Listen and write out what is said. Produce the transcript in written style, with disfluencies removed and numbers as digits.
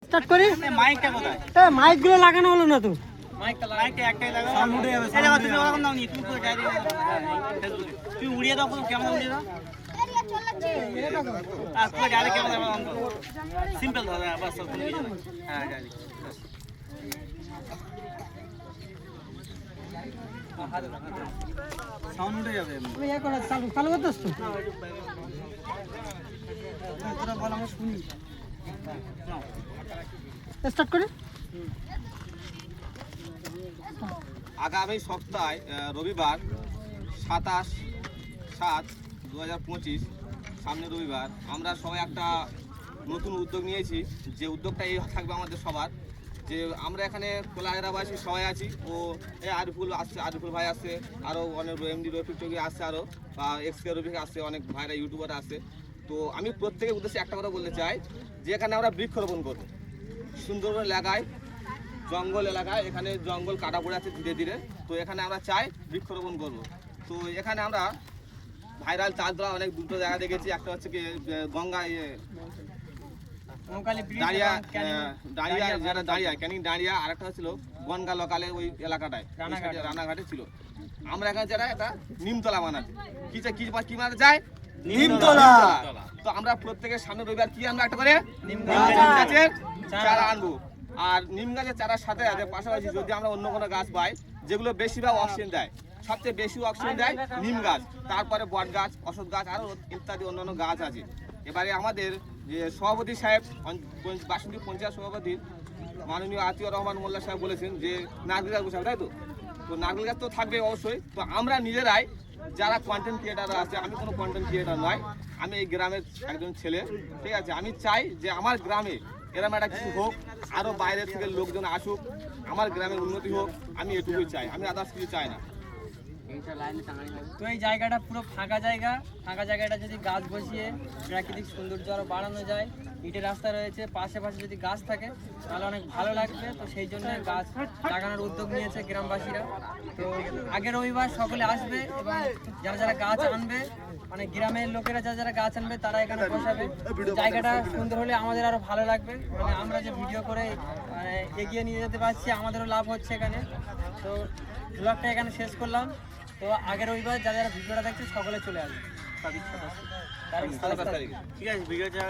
Start করি। মাইকটা কোথায়? মাইক গুলো লাগানো হলো না তো। মাইকটা একটাই লাগাও। সাউন্ড উড়ে যাবে। এই দেখো তুমি ওরকম নাও নি, তুমি পুরো ডাইরেক্ট তুমি উড়িয়ে দাও, পুরো ক্যামেরা উড়িয়ে দাও। আর পুরো ডাইরেক্ট ক্যামেরা অন করো। সিম্পল ধরো, বাস সব তুমি কিছু না। হ্যাঁ ডাইরেক্ট। সাউন্ড উঠে যাবে। আমি ইয়া করে চালু করতেছ তো। তোরা বল, আমরা শুনি। স্টার্ট করি। আগামী সপ্তাহে রবিবার 27/7/2025 সামনে রবিবার আমরা সবাই একটা নতুন উদ্যোগ নিয়েছি। যে উদ্যোগটা এই থাকবে আমাদের সবার, যে আমরা এখানে কোলাহেরাবাসী সবাই আছি। ও আরিফুল আসছে, আরিফুল ভাই আসছে, আরও অনেক এমডি রফিক চৌকি আসছে, আরও বা এক্সকে রফিক আসছে, অনেক ভাইরা ইউটিউবার আসছে। তো আমি প্রত্যেকের উদ্দেশ্যে একটা কথা বলতে চাই যে এখানে আমরা বৃক্ষরোপণ করব সুন্দরবন এলাকায়, জঙ্গল এলাকায়। এখানে জঙ্গল কাটা পড়ে আছে ধীরে ধীরে। তো এখানে আমরা চাই বৃক্ষরোপণ করব। তো এখানে আমরা ভাইরাল চাঁদরা অনেক দুটো জায়গা দেখেছি। একটা হচ্ছে কি গঙ্গা দাঁড়িয়া যেটা দাঁড়িয়া ক্যানিং দাঁড়িয়া, আর একটা হচ্ছিল গনগা লোকালে ওই এলাকাটায় রানাঘাটে ছিল। আমরা এখানে যারা একটা নিমতলা বানাতে কি বানাতে চাই, নিমতলা। তো আমরা প্রত্যেকের সামনে রবিবার কি আমরা একটা করে নিম গাছের চারা আনবো। আর নিম গাছের চারার সাথে পাশাপাশি যদি আমরা অন্য কোনো গাছ পাই যেগুলো বেশিরভাগ অক্সিজেন দেয়, সবচেয়ে বেশি অক্সিজেন দেয় নিম গাছ, তারপরে বট গাছ, অশোক গাছ, আরও ইত্যাদি অন্যান্য গাছ আছে। এবারে আমাদের যে সভাপতি সাহেব, বাসন্তী পঞ্চায়েত সভাপতি মাননীয় আতিউর রহমান মোল্লা সাহেব বলেছেন যে নারকেল গাছ বসাবে, তাই তো? তো নারকেল গাছ তো থাকবে অবশ্যই। তো আমরা নিজেরাই যারা কন্টেন্ট ক্রিয়েটার আছে, আমি কোনো কন্টেন্ট ক্রিয়েটার নয়, আমি এই গ্রামের একজন ছেলে, ঠিক আছে? আমি চাই যে আমার গ্রামে এরকম একটা কিছু হোক, আরও বাইরের থেকে লোকজন আসুক, আমার গ্রামের উন্নতি হোক, আমি এটুকুই চাই, আমি আদার্স কিছু চাই না। তো এই জায়গাটা পুরো ফাঁকা জায়গাটা যদি গাছ বসিয়ে প্রাকৃতিক সৌন্দর্য আরও বাড়ানো যায়, ইটের রাস্তা রয়েছে, পাশে যদি গাছ থাকে তাহলে অনেক ভালো লাগবে। তো সেই জন্য গাছ লাগানোর উদ্যোগ নিয়েছে গ্রামবাসীরা। তো আগের রবিবার সকলে আসবে এবং যারা গাছ আনবে, মানে গ্রামের লোকেরা যারা গাছ আনবে তারা এখানে বসাবে। জায়গাটা সুন্দর হলে আমাদের আরও ভালো লাগবে, মানে আমরা যে ভিডিও করে এগিয়ে নিয়ে যেতে পারছি, আমাদেরও লাভ হচ্ছে এখানে। তো ব্লগটা এখানে শেষ করলাম। তো আগের রবিবার যারা ভিডিওটা দেখছে সকলে চলে আসবে। ঠিক আছে, ভিডিওটা